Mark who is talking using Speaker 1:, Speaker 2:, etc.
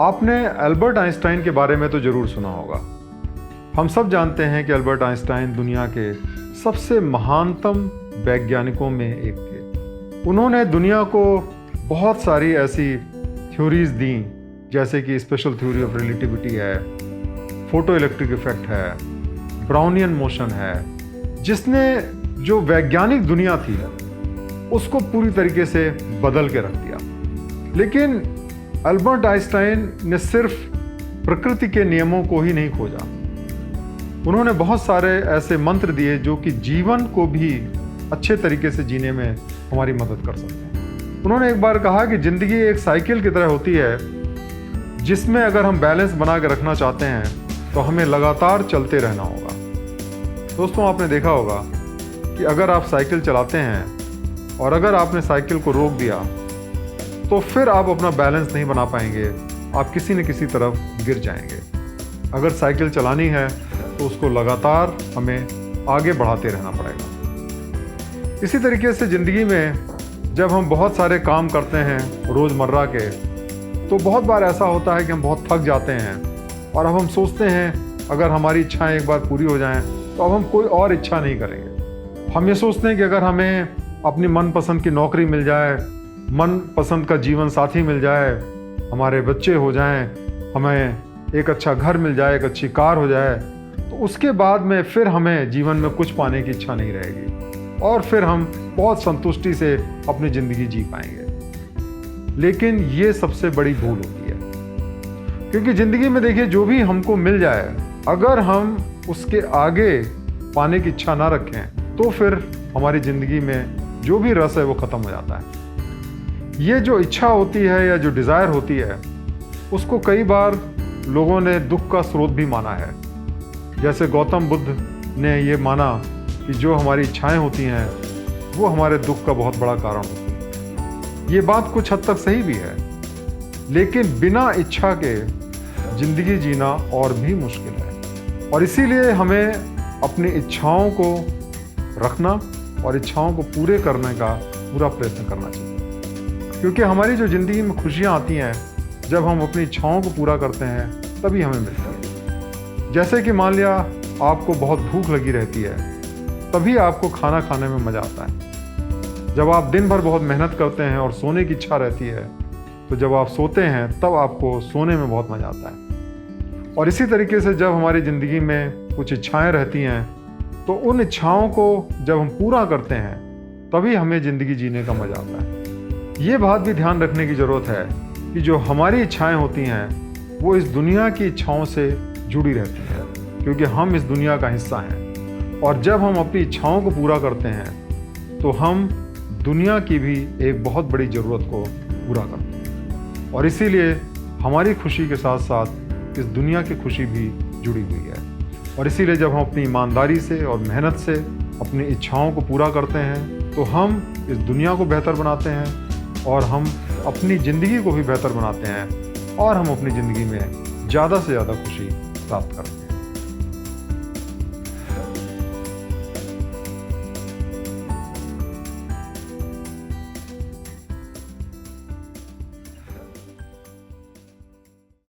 Speaker 1: आपने Albert Einstein के बारे में तो ज़रूर सुना होगा। हम सब जानते हैं कि एल्बर्ट आइंस्टाइन दुनिया के सबसे महानतम वैज्ञानिकों में एक थे। उन्होंने दुनिया को बहुत सारी ऐसी थ्योरीज दी, जैसे कि स्पेशल थ्योरी ऑफ रिलेटिविटी है, फोटो इलेक्ट्रिक इफेक्ट है, ब्राउनियन मोशन है, जिसने जो वैज्ञानिक दुनिया थी उसको पूरी तरीके से बदल के रख दिया। लेकिन एल्बर्ट आइंस्टाइन ने सिर्फ प्रकृति के नियमों को ही नहीं खोजा, उन्होंने बहुत सारे ऐसे मंत्र दिए जो कि जीवन को भी अच्छे तरीके से जीने में हमारी मदद कर सकते हैं। उन्होंने एक बार कहा कि ज़िंदगी एक साइकिल की तरह होती है, जिसमें अगर हम बैलेंस बना के रखना चाहते हैं तो हमें लगातार चलते रहना होगा। दोस्तों, आपने देखा होगा कि अगर आप साइकिल चलाते हैं और अगर आपने साइकिल को रोक दिया तो फिर आप अपना बैलेंस नहीं बना पाएंगे, आप किसी न किसी तरफ गिर जाएंगे। अगर साइकिल चलानी है तो उसको लगातार हमें आगे बढ़ाते रहना पड़ेगा। इसी तरीके से ज़िंदगी में जब हम बहुत सारे काम करते हैं रोज़मर्रा के, तो बहुत बार ऐसा होता है कि हम बहुत थक जाते हैं और अब हम सोचते हैं अगर हमारी इच्छाएं एक बार पूरी हो जाएं तो अब हम कोई और इच्छा नहीं करेंगे। हम ये सोचते हैं कि अगर हमें अपनी मनपसंद की नौकरी मिल जाए, मनपसंद का जीवन साथी मिल जाए, हमारे बच्चे हो जाएं, हमें एक अच्छा घर मिल जाए, एक अच्छी कार हो जाए, तो उसके बाद में फिर हमें जीवन में कुछ पाने की इच्छा नहीं रहेगी और फिर हम बहुत संतुष्टि से अपनी ज़िंदगी जी पाएंगे। लेकिन ये सबसे बड़ी भूल होती है, क्योंकि ज़िंदगी में देखिए, जो भी हमको मिल जाए, अगर हम उसके आगे पाने की इच्छा ना रखें तो फिर हमारी ज़िंदगी में जो भी रस है वो ख़त्म हो जाता है। ये जो इच्छा होती है या जो डिज़ायर होती है, उसको कई बार लोगों ने दुख का स्रोत भी माना है। जैसे गौतम बुद्ध ने ये माना कि जो हमारी इच्छाएं होती हैं वो हमारे दुख का बहुत बड़ा कारण होती है। ये बात कुछ हद तक सही भी है, लेकिन बिना इच्छा के ज़िंदगी जीना और भी मुश्किल है। और इसीलिए हमें अपनी इच्छाओं को रखना और इच्छाओं को पूरे करने का पूरा प्रयत्न करना चाहिए, क्योंकि हमारी जो ज़िंदगी में खुशियाँ आती हैं जब हम अपनी इच्छाओं को पूरा करते हैं तभी हमें मिलती है। जैसे कि मान लिया आपको बहुत भूख लगी रहती है, तभी आपको खाना खाने में मज़ा आता है। जब आप दिन भर बहुत मेहनत करते हैं और सोने की इच्छा रहती है, तो जब आप सोते हैं तब आपको सोने में बहुत मज़ा आता है। और इसी तरीके से जब हमारी ज़िंदगी में कुछ इच्छाएं रहती हैं, तो उन इच्छाओं को जब हम पूरा करते हैं तभी हमें ज़िंदगी जीने का मज़ा आता है। ये बात भी ध्यान रखने की ज़रूरत है कि जो हमारी इच्छाएं होती हैं वो इस दुनिया की इच्छाओं से जुड़ी रहती हैं, क्योंकि हम इस दुनिया का हिस्सा हैं। और जब हम अपनी इच्छाओं को पूरा करते हैं तो हम दुनिया की भी एक बहुत बड़ी ज़रूरत को पूरा करते हैं। और इसीलिए हमारी खुशी के साथ साथ इस दुनिया की खुशी भी जुड़ी हुई है। और इसीलिए जब हम अपनी ईमानदारी से और मेहनत से अपनी इच्छाओं को पूरा करते हैं तो हम इस दुनिया को बेहतर बनाते हैं और हम अपनी ज़िंदगी को भी बेहतर बनाते हैं और हम अपनी ज़िंदगी में ज़्यादा से ज़्यादा खुशी प्राप्त करते हैं।